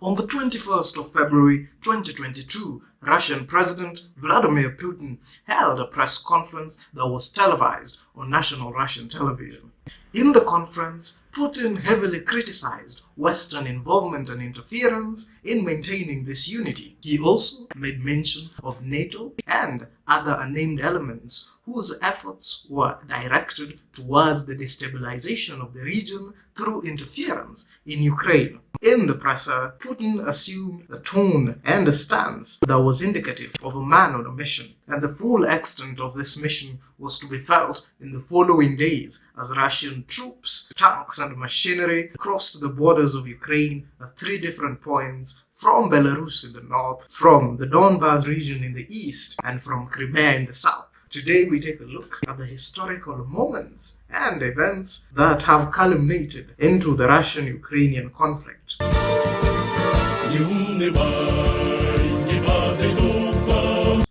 On the 21st of February 2022, Russian President Vladimir Putin held a press conference that was televised on national Russian television. In the conference, Putin heavily criticized Western involvement and interference in maintaining this unity. He also made mention of NATO and other unnamed elements whose efforts were directed towards the destabilization of the region through interference in Ukraine. In the presser, Putin assumed a tone and a stance that was indicative of a man on a mission, and the full extent of this mission was to be felt in the following days as Russian troops, tanks and machinery crossed the borders of Ukraine at 3 different points, from Belarus in the north, from the Donbas region in the east, and from Crimea in the south. Today we take a look at the historical moments and events that have culminated into the Russian-Ukrainian conflict.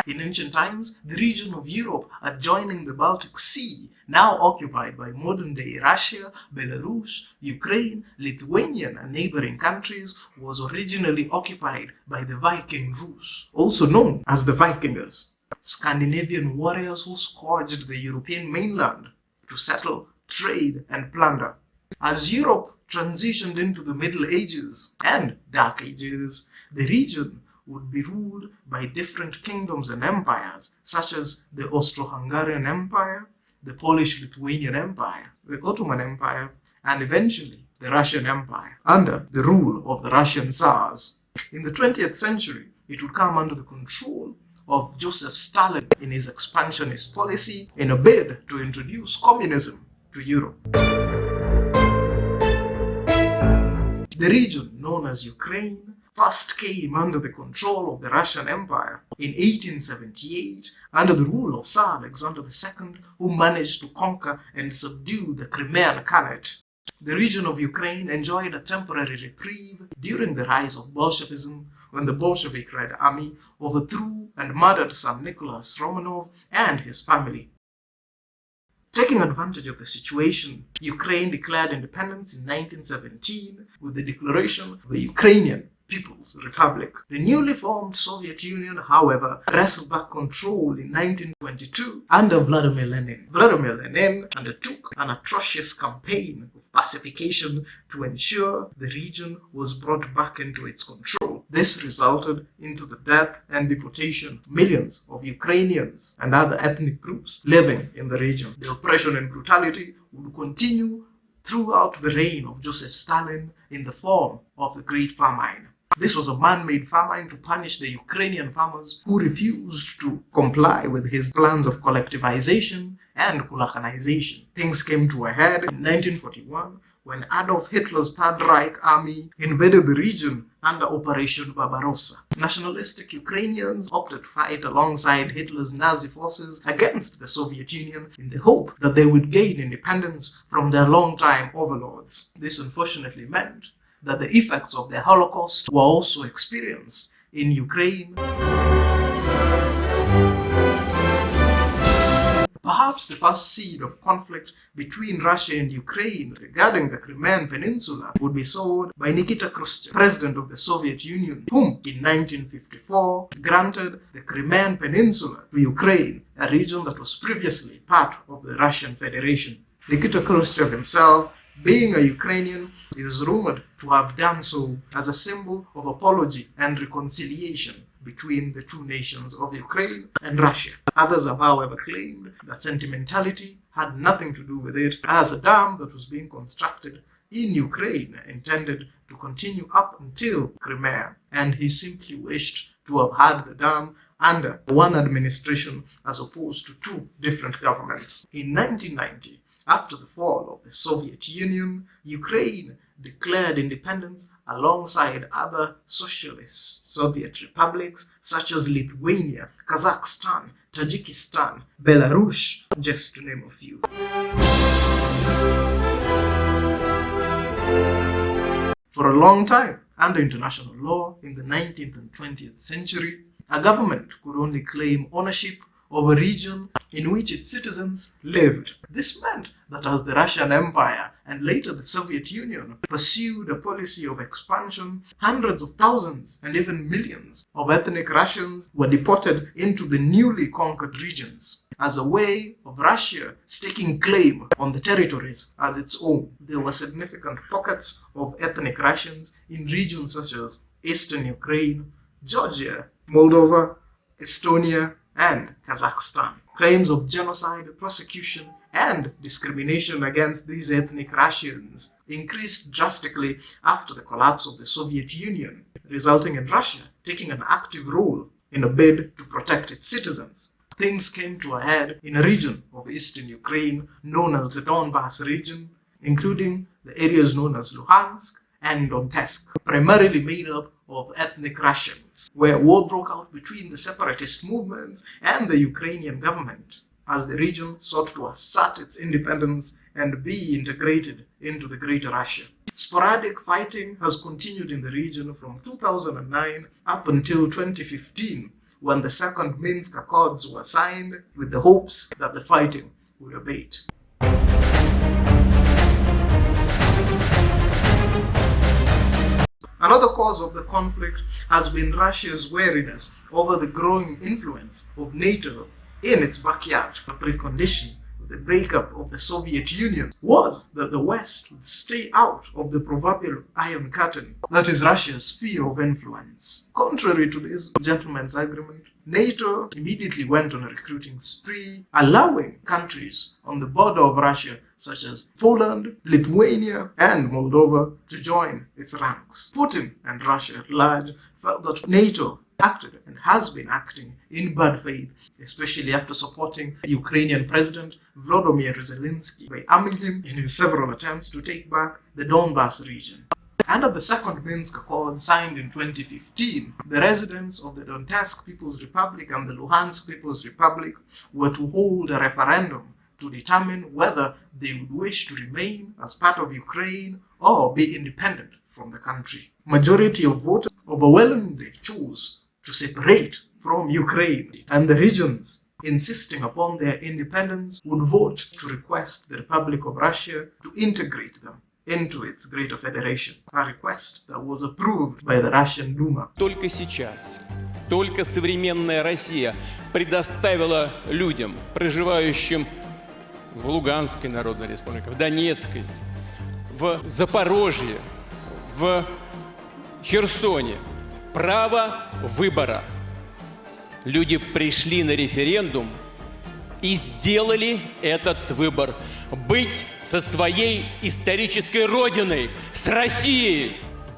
In ancient times, the region of Europe adjoining the Baltic Sea, now occupied by modern-day Russia, Belarus, Ukraine, Lithuania and neighboring countries, was originally occupied by the Viking Rus, also known as the Vikingers, Scandinavian warriors who scourged the European mainland to settle, trade and plunder. As Europe transitioned into the Middle Ages and Dark Ages, the region would be ruled by different kingdoms and empires, such as the Austro-Hungarian Empire, the Polish-Lithuanian Empire, the Ottoman Empire, and eventually the Russian Empire, under the rule of the Russian Tsars. In the 20th century, it would come under the control of Joseph Stalin in his expansionist policy in a bid to introduce communism to Europe. The region known as Ukraine first came under the control of the Russian Empire in 1878 under the rule of Tsar Alexander II, who managed to conquer and subdue the Crimean Khanate. The region of Ukraine enjoyed a temporary reprieve during the rise of Bolshevism, when the Bolshevik Red Army overthrew and murdered Tsar Nicholas Romanov and his family. Taking advantage of the situation, Ukraine declared independence in 1917 with the declaration of the Ukrainian People's Republic. The newly formed Soviet Union, however, wrestled back control in 1922 under Vladimir Lenin. Vladimir Lenin undertook an atrocious campaign of pacification to ensure the region was brought back into its control. This resulted into the death and deportation of millions of Ukrainians and other ethnic groups living in the region. The oppression and brutality would continue throughout the reign of Joseph Stalin in the form of the Great Famine. This was a man-made famine to punish the Ukrainian farmers who refused to comply with his plans of collectivization and kulakhanization. Things came to a head in 1941 when Adolf Hitler's Third Reich army invaded the region under Operation Barbarossa. Nationalistic Ukrainians opted to fight alongside Hitler's Nazi forces against the Soviet Union in the hope that they would gain independence from their longtime overlords. This unfortunately meant that the effects of the Holocaust were also experienced in Ukraine. Perhaps the first seed of conflict between Russia and Ukraine regarding the Crimean Peninsula would be sowed by Nikita Khrushchev, president of the Soviet Union, whom in 1954 granted the Crimean Peninsula to Ukraine, a region that was previously part of the Russian Federation. Nikita Khrushchev himself, being a Ukrainian, is rumored to have done so as a symbol of apology and reconciliation between the two nations of Ukraine and Russia. Others have, however, claimed that sentimentality had nothing to do with it, as a dam that was being constructed in Ukraine intended to continue up until Crimea, and he simply wished to have had the dam under one administration as opposed to 2 different governments. In 1990, after the fall of the Soviet Union, Ukraine declared independence alongside other socialist Soviet republics such as Lithuania, Kazakhstan, Tajikistan, Belarus, just to name a few. For a long time, under international law in the 19th and 20th century, a government could only claim ownership of a region in which its citizens lived. This meant that as the Russian Empire and later the Soviet Union pursued a policy of expansion, hundreds of thousands and even millions of ethnic Russians were deported into the newly conquered regions. As a way of Russia staking claim on the territories as its own, there were significant pockets of ethnic Russians in regions such as eastern Ukraine, Georgia, Moldova, Estonia, and Kazakhstan. Claims of genocide, persecution, and discrimination against these ethnic Russians increased drastically after the collapse of the Soviet Union, resulting in Russia taking an active role in a bid to protect its citizens. Things came to a head in a region of eastern Ukraine known as the Donbas region, including the areas known as Luhansk and Donetsk, primarily made up of ethnic Russians, where war broke out between the separatist movements and the Ukrainian government as the region sought to assert its independence and be integrated into the Greater Russia. Sporadic fighting has continued in the region from 2009 up until 2015, when the Second Minsk Accords were signed with the hopes that the fighting would abate. Another cause of the conflict has been Russia's wariness over the growing influence of NATO in its backyard. A precondition of the breakup of the Soviet Union was that the West would stay out of the proverbial Iron Curtain, that is Russia's sphere of influence. Contrary to this gentleman's agreement, NATO immediately went on a recruiting spree, allowing countries on the border of Russia such as Poland, Lithuania, and Moldova to join its ranks. Putin and Russia at large felt that NATO acted and has been acting in bad faith, especially after supporting Ukrainian President Volodymyr Zelensky by arming him in his several attempts to take back the Donbas region. Under the Second Minsk Accord signed in 2015, the residents of the Donetsk People's Republic and the Luhansk People's Republic were to hold a referendum to determine whether they would wish to remain as part of Ukraine or be independent from the country. Majority of voters overwhelmingly chose to separate from Ukraine, and the regions insisting upon their independence would vote to request the Republic of Russia to integrate them into its greater federation, a request that was approved by the Russian Duma. Только сейчас, только современная Россия предоставила людям, проживающим в Луганской Народной Республике, в Донецкой, в Запорожье, в Херсоне, право выбора. Люди пришли на референдум и сделали этот выбор. Быть со своей исторической родиной, с Россией.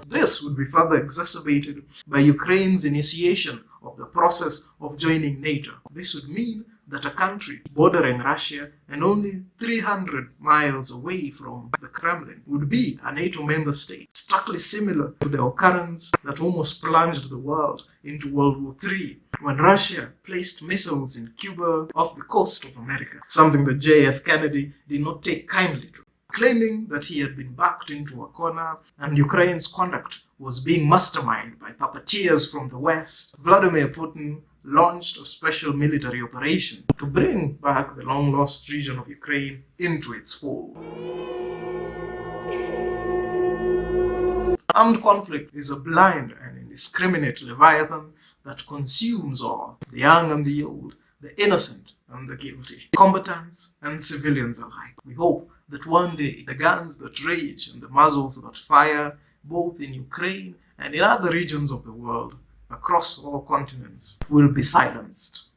This would be further exacerbated by Ukraine's initiation of the process of joining NATO. This would mean that a country bordering Russia and only 300 miles away from the Kremlin would be a NATO member state, starkly similar to the occurrence that almost plunged the world into World War III, when Russia placed missiles in Cuba off the coast of America, something that J.F. Kennedy did not take kindly to. Claiming that he had been backed into a corner and Ukraine's conduct was being masterminded by puppeteers from the West, Vladimir Putin launched a special military operation to bring back the long-lost region of Ukraine into its fold. Armed conflict is a blind and indiscriminate leviathan that consumes all, the young and the old, the innocent and the guilty, combatants and civilians alike. We hope that one day the guns that rage and the muzzles that fire, both in Ukraine and in other regions of the world, across all continents, will be silenced.